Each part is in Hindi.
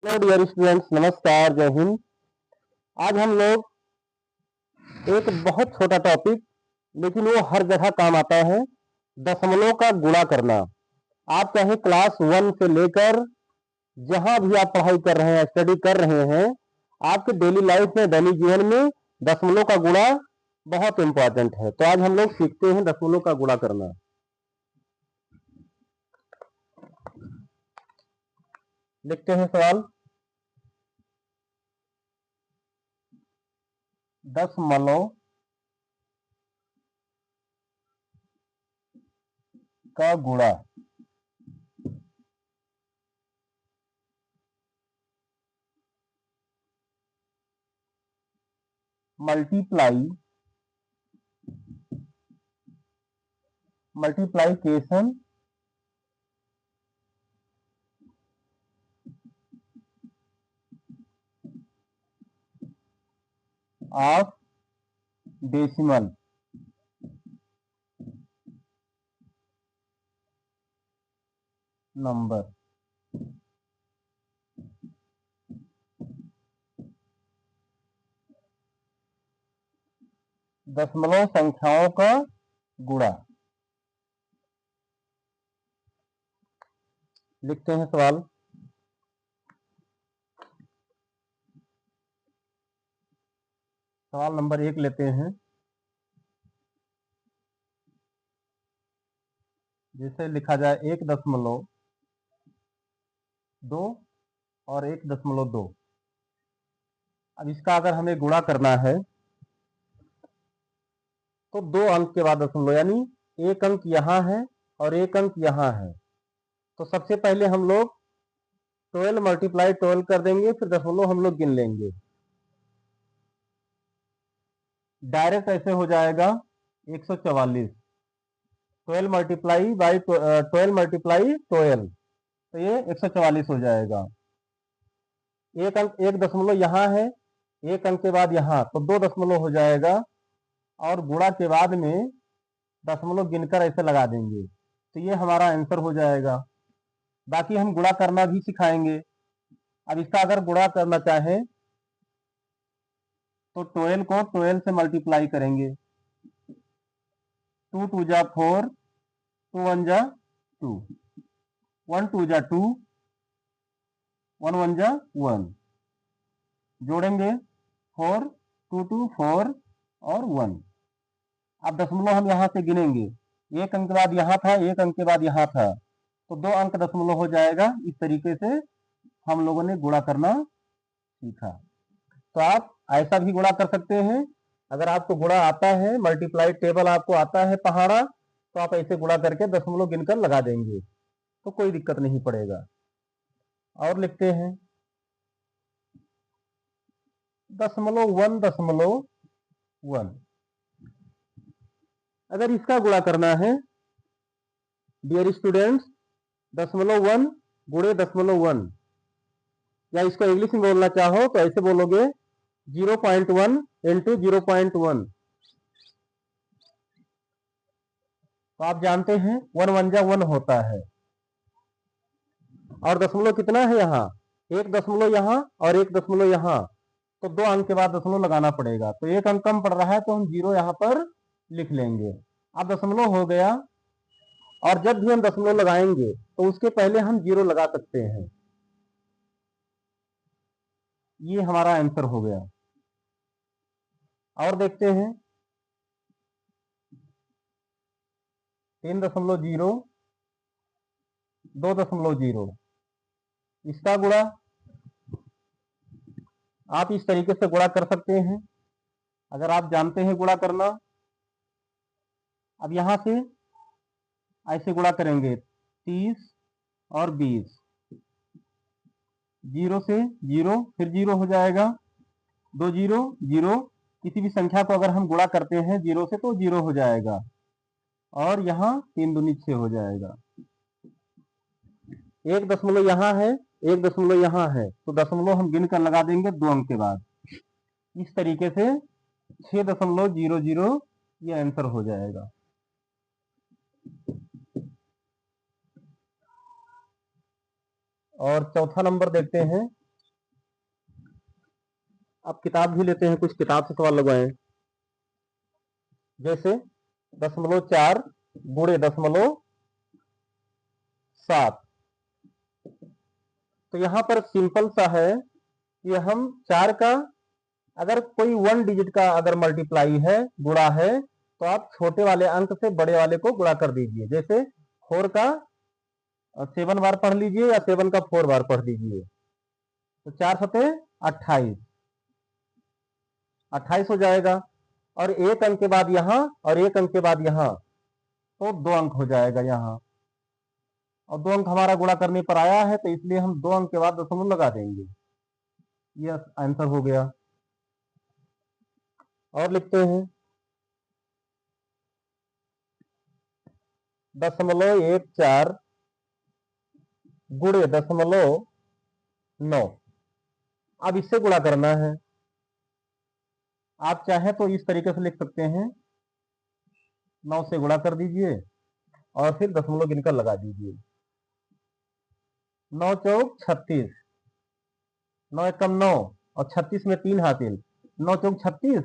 हेलो डियर स्टूडेंट्स, नमस्कार, जय हिंद। आज हम लोग एक बहुत छोटा टॉपिक, लेकिन वो हर जगह काम आता है, दशमलव का गुणा करना। आप चाहे क्लास 1 से लेकर जहां भी आप पढ़ाई कर रहे हैं, स्टडी कर रहे हैं, आपके डेली लाइफ में, दैनिक जीवन में दशमलव का गुणा बहुत इंपॉर्टेंट है। तो आज हम लोग सीखते हैं दशमलव का गुणा करना। लिखते हैं सवाल। दशमलव का गुणा। Multiplication of decimal number. दशमलव संख्याओं का गुणा। लिखते हैं सवाल। सवाल नंबर 1 लेते हैं। जैसे लिखा जाए 1.2 और 1.2। अब इसका अगर हमें गुणा करना है तो 2 अंक के बाद दशमलव, यानी एक अंक यहां है और एक अंक यहां है। तो सबसे पहले हम लोग 12 मल्टीप्लाई 12 कर देंगे, फिर दशमलव हम लोग गिन लेंगे। डायरेक्ट ऐसे हो जाएगा 144। 12 मल्टीप्लाई बाई 12 मल्टीप्लाई 12, तो ये 144 हो जाएगा। एक अंक, एक दशमलव यहाँ है, एक अंक के बाद यहाँ, तो 2 दशमलव हो जाएगा। और गुणा के बाद में दशमलव गिनकर ऐसे लगा देंगे, तो ये हमारा आंसर हो जाएगा। बाकी हम गुणा करना भी सिखाएंगे। अब इसका अगर गुणा करना चाहें तो 12 को 12 से मल्टीप्लाई करेंगे। 2 2 जा 4, 2 1 जा 2, 1 2 जा 2, 1 1 जा 1, जोड़ेंगे 4, 2 2 4 और 1। अब दशमलव हम यहाँ से गिनेंगे, एक अंक के बाद यहाँ था, एक अंक के बाद यहाँ था, तो 2 अंक दशमलव हो जाएगा। इस तरीके से हम लोगों ने गुणा करना सीखा। तो आप ऐसा भी गुणा कर सकते हैं। अगर आपको गुणा आता है, मल्टीप्लाई टेबल आपको आता है पहाड़ा, तो आप ऐसे गुणा करके दशमलव गिनकर लगा देंगे, तो कोई दिक्कत नहीं पड़ेगा। और लिखते हैं 0.1 अगर इसका गुणा करना है डियर स्टूडेंट्स, 0.1 गुणे 0.1, या इसको इंग्लिश में बोलना चाहो तो ऐसे बोलोगे 0.1 इंटू 0.1। तो आप जानते हैं 1 1 जा 1 होता है, और दशमलव कितना है यहाँ, एक दशमलव यहाँ और एक दशमलव यहाँ, तो 2 अंक के बाद दशमलव लगाना पड़ेगा। तो एक अंक कम पड़ रहा है तो हम 0 यहाँ पर लिख लेंगे। अब दशमलव हो गया, और जब भी हम दशमलव लगाएंगे तो उसके पहले हम 0 लगा सकते हैं। ये हमारा आंसर हो गया। और देखते हैं 3.0, 2.0, इसका गुणा आप इस तरीके से गुणा कर सकते हैं, अगर आप जानते हैं गुणा करना। अब यहां से ऐसे गुणा करेंगे 30 और 20, 0 से 0, फिर 0 हो जाएगा, 2 0 0। किसी भी संख्या को अगर हम गुणा करते हैं 0 से तो 0 हो जाएगा, और यहाँ 3 दूनी 6 हो जाएगा। एक दशमलव यहाँ है, एक दशमलव यहाँ है, तो दशमलव हम गिनकर लगा देंगे 2 अंक के बाद। इस तरीके से 6.00 ये आंसर हो जाएगा। और चौथा नंबर देखते हैं अब किताब भी लेते हैं, कुछ किताब से सवाल लगवाएं। जैसे 0.4 गुणे 0.7। तो यहां पर सिंपल सा है कि हम 4 का अगर कोई 1 डिजिट का अगर मल्टीप्लाई है, गुणा है, तो आप छोटे वाले अंक से बड़े वाले को गुणा कर दीजिए। जैसे 4 का 7 बार पढ़ लीजिए या 7 का 4 बार पढ़ लीजिए, तो 4 सते 28, 28 हो जाएगा। और एक अंक के बाद यहां और एक अंक के बाद यहां, तो 2 अंक हो जाएगा यहां। और 2 अंक हमारा गुणा करने पर आया है, तो इसलिए हम 2 अंक के बाद दशमलव लगा देंगे। यह आंसर हो गया। और लिखते हैं 0.14 गुणे 0.9। अब इससे गुणा करना है। आप चाहें तो इस तरीके से लिख सकते हैं, 9 से गुणा कर दीजिए और फिर दशमलव गिनकर लगा दीजिए। 9 चौक 36, 9 एकम 9 और 36 में 3 हासिल, 9 चौक 36,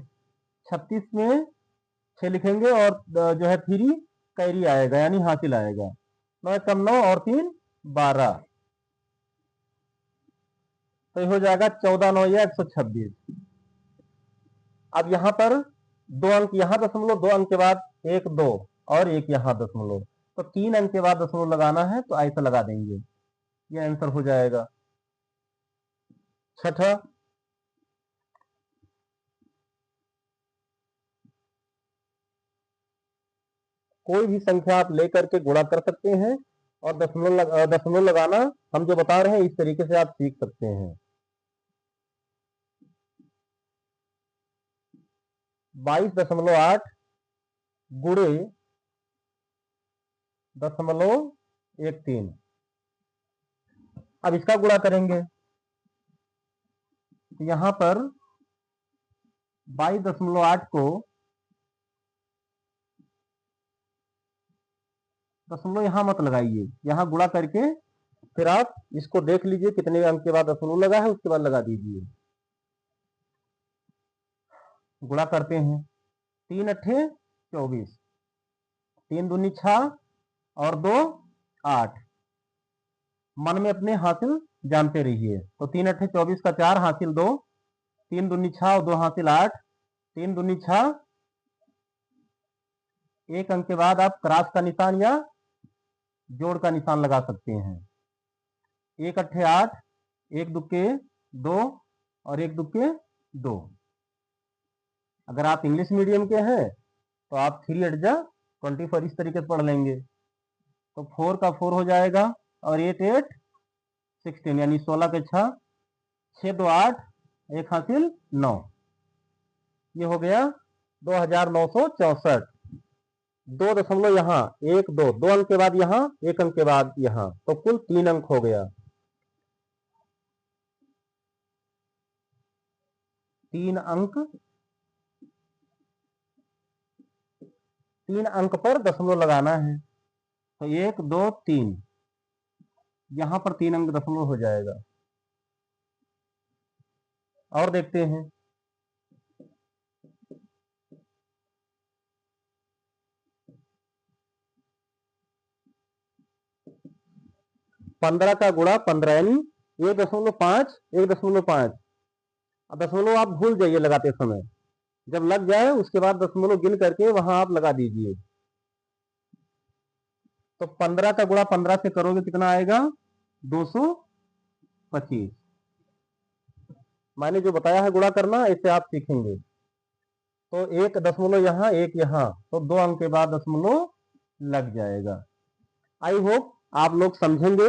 36 में 6 लिखेंगे और जो है 3 कैरी आएगा यानी हासिल आएगा। 9 एकम 9 और 3 12, तो ये हो जाएगा 14 9 या 126। अब यहां पर 2 अंक यहां दशमलव, 2 अंक के बाद 1 2 और एक यहां दशमलव, तो 3 अंक के बाद दशमलव लगाना है, तो ऐसा लगा देंगे। ये आंसर हो जाएगा। छठा, कोई भी संख्या आप लेकर के गुणा कर सकते हैं और दशमलव लगाना हम जो बता रहे हैं इस तरीके से आप सीख सकते हैं। 22.8 गुणे 0.13। अब इसका गुणा करेंगे, तो यहां पर 22.8 को दशमलव यहां मत लगाइए, यहां गुणा करके फिर आप इसको देख लीजिए कितने अंक के बाद दशमलव लगा है, उसके बाद लगा दीजिए। गुणा करते हैं, 3 अट्ठे 24, 3 दूनी 6 और 2 8। मन में अपने हासिल जानते रहिए। तो 3 अट्ठे 24 का 4 हासिल 2, 3 दूनी 6 और 2 हासिल 8, 3 दूनी 6। एक अंक के बाद आप क्रॉस का निशान या जोड़ का निशान लगा सकते हैं। 1 अट्ठे 8, 1 दुक्के 2 और 1 दुक्के 2। अगर आप इंग्लिश मीडियम के हैं तो आप 3 8 जा 24 इस तरीके से पढ़ लेंगे। तो 4 का 4 हो जाएगा और 8 8 16 यानी 16 के 6, 6 2 8, एक हासिल 9। ये हो गया 2964। 2 दशमलव यहाँ 1 2, 2 अंक के बाद यहाँ, 1 अंक के बाद यहाँ, तो कुल 3 अंक हो गया। 3 अंक, 3 अंक पर दशमलव लगाना है, तो 1 2 3, यहां पर 3 अंक दशमलव हो जाएगा। और देखते हैं, पंद्रह का गुणा 15 यानी 1.5, 1.5। अब दशमलव आप भूल जाइए लगाते समय, जब लग जाए उसके बाद दशमलव गिन करके वहां आप लगा दीजिए। तो 15 का गुणा 15 से करोगे कितना आएगा, 225। मैंने जो बताया है गुणा करना, ऐसे आप सीखेंगे। तो 1 दशमलव यहाँ, 1 यहाँ, तो 2 अंक के बाद दशमलव लग जाएगा। आई होप आप लोग समझेंगे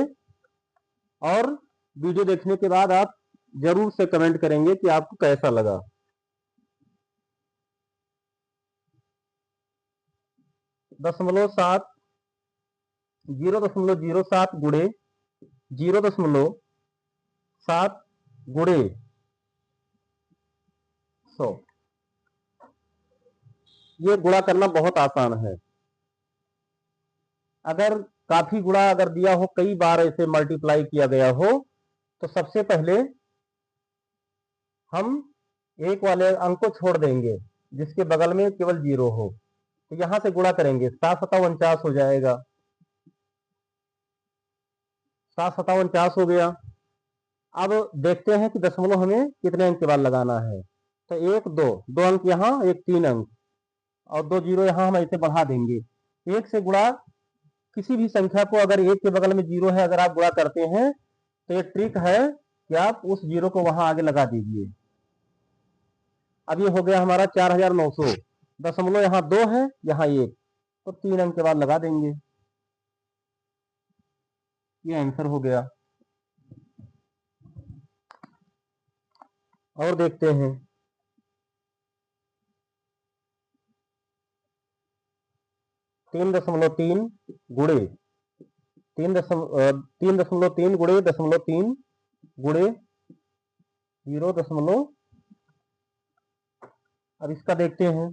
और वीडियो देखने के बाद आप जरूर से कमेंट करेंगे कि आपको कैसा लगा। दशमलव 7, 0.07 गुणे 0.7 गुणे 100। ये गुणा करना बहुत आसान है। अगर काफी गुणा अगर दिया हो, कई बार ऐसे मल्टीप्लाई किया गया हो, तो सबसे पहले हम एक वाले अंक को छोड़ देंगे जिसके बगल में केवल 0 हो, तो यहां से गुणा करेंगे, 7×7 = 49 हो जाएगा। 7×7 = 49 हो गया। अब देखते हैं कि दशमलव हमें कितने अंक के बाद लगाना है। तो 1 2 2 अंक यहाँ, एक 3 अंक और 2 0 यहाँ हम ऐसे बढ़ा देंगे। 1 से गुणा किसी भी संख्या को अगर 1 के बगल में 0 है अगर आप गुणा करते हैं तो ये ट्रिक है कि आप उस 0 को वहां आगे लगा दीजिए। अब ये हो गया हमारा 4900। दशमलव यहाँ 2 है, यहाँ 1, तो 3 अंक के बाद लगा देंगे। ये आंसर हो गया। और देखते हैं, तीन दशमलव तीन गुणे 3.3 गुणे 0.3 गुणे 0. अब इसका देखते हैं,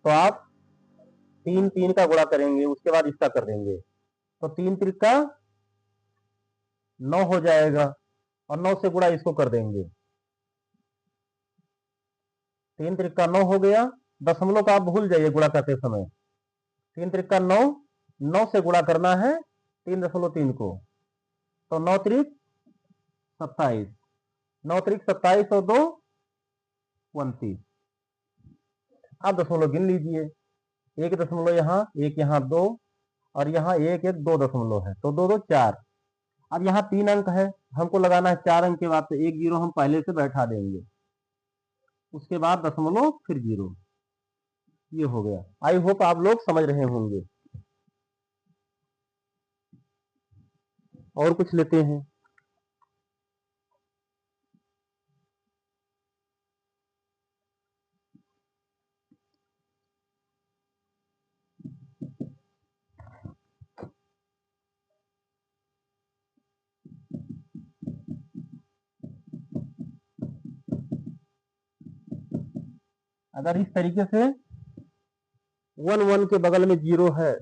तो आप 3 का गुणा करेंगे, उसके बाद इसका कर देंगे, तो 3 त्रिका 9 हो जाएगा और 9 से गुणा इसको कर देंगे। 3 त्रिका 9 हो गया। दशमलव का आप भूल जाइए गुणा करते समय। 3 त्रिका 9, 9 से गुणा करना है 3.3 को, तो 9 त्रिक 27, 9 त्रिक 27 और 2 29। आप दशमलव गिन लीजिए, एक दशमलव यहाँ, एक यहाँ 2 और यहाँ 1 1 2 दशमलव है, तो 2 2 4। अब यहाँ 3 अंक है, हमको लगाना है 4 अंक के बाद, तो 1 0 हम पहले से बैठा देंगे, उसके बाद दशमलव फिर 0। ये हो गया। आई होप आप लोग समझ रहे होंगे। और कुछ लेते हैं। अगर इस तरीके से 1 1 के बगल में 0 है,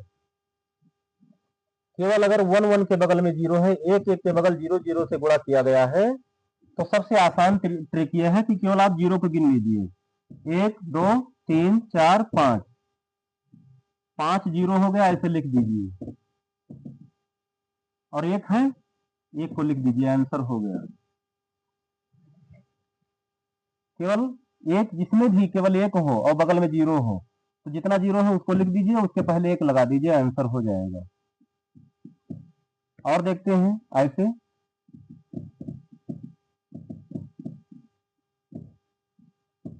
केवल अगर 1 1 के बगल में 0 है, 1 1 के बगल 0 0 से गुणा किया गया है, तो सबसे आसान ट्रिक यह है कि केवल आप 0 को गिन लीजिए। 1 2 3 4 5, 5 0 हो गया, ऐसे लिख दीजिए, और 1 है, 1 को लिख दीजिए, आंसर हो गया। केवल एक, जिसमें भी केवल 1 हो और बगल में 0 हो, तो जितना 0 है उसको लिख दीजिए, उसके पहले 1 लगा दीजिए, आंसर हो जाएगा। और देखते हैं ऐसे।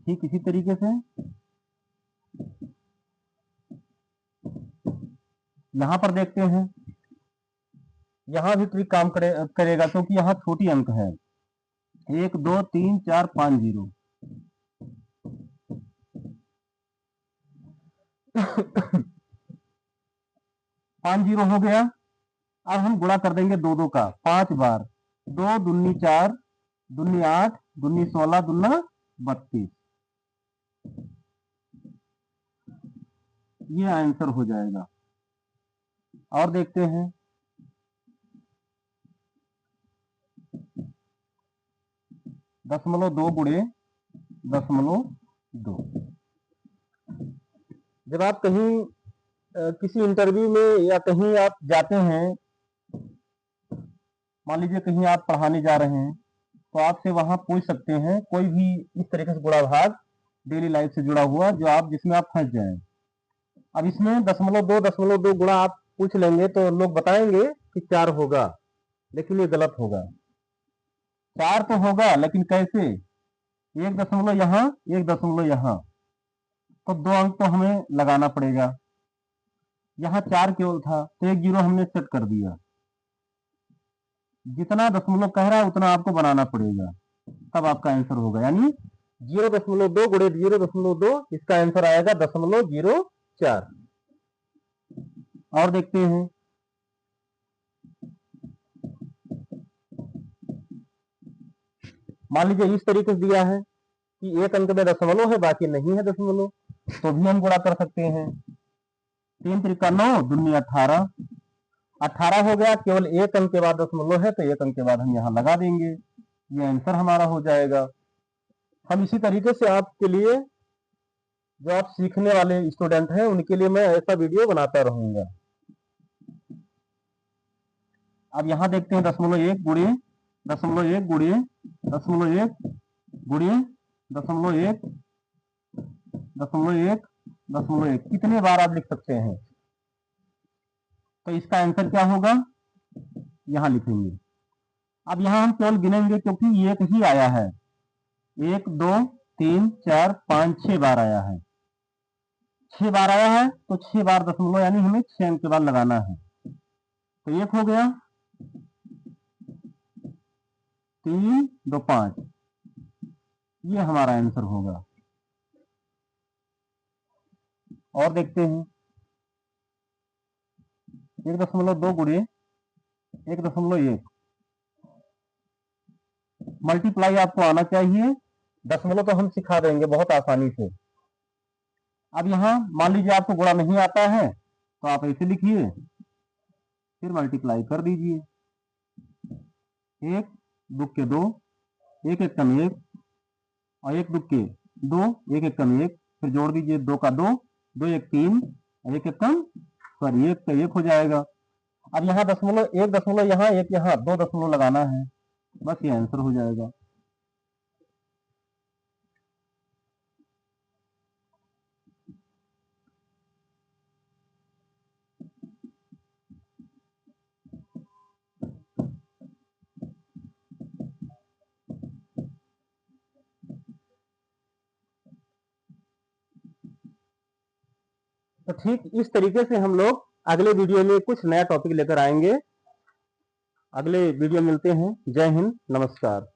ठीक इसी तरीके से यहां पर देखते हैं, यहां भी ट्रिक काम करेगा, क्योंकि यहाँ छोटी अंक है। 1 2 3 4 5 0। 5 0 हो गया। अब हम गुणा कर देंगे 2 2 का 5 बार, 2 दूनी 4, दूनी 8, दूनी 16, दूना 32। ये आंसर हो जाएगा। और देखते हैं, दशमलव 2 गुणे दशमलव 2। जब आप कहीं किसी इंटरव्यू में या कहीं आप जाते हैं, मान लीजिए कहीं आप पढ़ाने जा रहे हैं, तो आपसे वहां पूछ सकते हैं कोई भी इस तरीके से गुणा भाग डेली लाइफ से जुड़ा हुआ जो आप जिसमें आप फंस जाएं। अब इसमें दशमलव दो गुणा आप पूछ लेंगे तो लोग बताएंगे कि 4 होगा, लेकिन ये गलत होगा। 4 तो होगा, लेकिन कैसे? 1 दशमलव यहाँ, 1 दशमलव यहाँ, तो 2 अंक तो हमें लगाना पड़ेगा। यहाँ 4 केवल था, तो 1 0 हमने सेट कर दिया। जितना दशमलव कह रहा है उतना आपको बनाना पड़ेगा, तब आपका आंसर होगा। यानी 0.2 गुणे 0.2, इसका आंसर आएगा 0.04। और देखते हैं, मान लीजिए इस तरीके से दिया है कि एक अंक में दशमलव है, बाकी नहीं है दशमलव, तो भी हम गुणा कर सकते हैं। 3 त्रिका 9, दूनी 18, 18 हो गया। केवल एक अंक के बाद दशमलव है, तो एक अंक के बाद हम यहाँ लगा देंगे। ये आंसर हमारा हो जाएगा। हम इसी तरीके से आपके लिए, जो आप सीखने वाले स्टूडेंट हैं, उनके लिए मैं ऐसा वीडियो बनाता रहूंगा। अब यहां देखते हैं 0.1 गुणे 0.1 गुणे 0.1 गुणे 0.1 0.1 0.1 कितने बार आप लिख सकते हैं? तो इसका आंसर क्या होगा, यहां लिखेंगे। अब यहां हम केवल गिनेंगे क्योंकि एक ही आया है। 1 2 3 4 5 6 बार आया है। 6 बार आया है तो 6 बार दशमलव, यानी हमें 6 अंक के बाद लगाना है। तो 1 हो गया, 3 2 5, ये हमारा आंसर होगा। और देखते हैं 1.2 गुणे 1.1 मल्टीप्लाई आपको आना चाहिए। दशमलव तो हम सिखा देंगे बहुत आसानी से। अब यहां मान लीजिए आपको गुणा नहीं आता है तो आप ऐसे लिखिए, फिर मल्टीप्लाई कर दीजिए। 1 दुख के 2, 1 एक कम 1, और 1 दुख के 2, 1 एक कम 1, फिर जोड़ दीजिए 2 का 2, 2 एक 3, 1 एक कम, सॉरी 1 का 1 हो जाएगा। अब यहाँ दशमलव, 1 दशमलव यहाँ, 1 यहाँ, 2 दशमलव लगाना है, बस ये आंसर हो जाएगा। तो ठीक इस तरीके से हम लोग अगले वीडियो में कुछ नया टॉपिक लेकर आएंगे। अगले वीडियो मिलते हैं। जय हिंद, नमस्कार।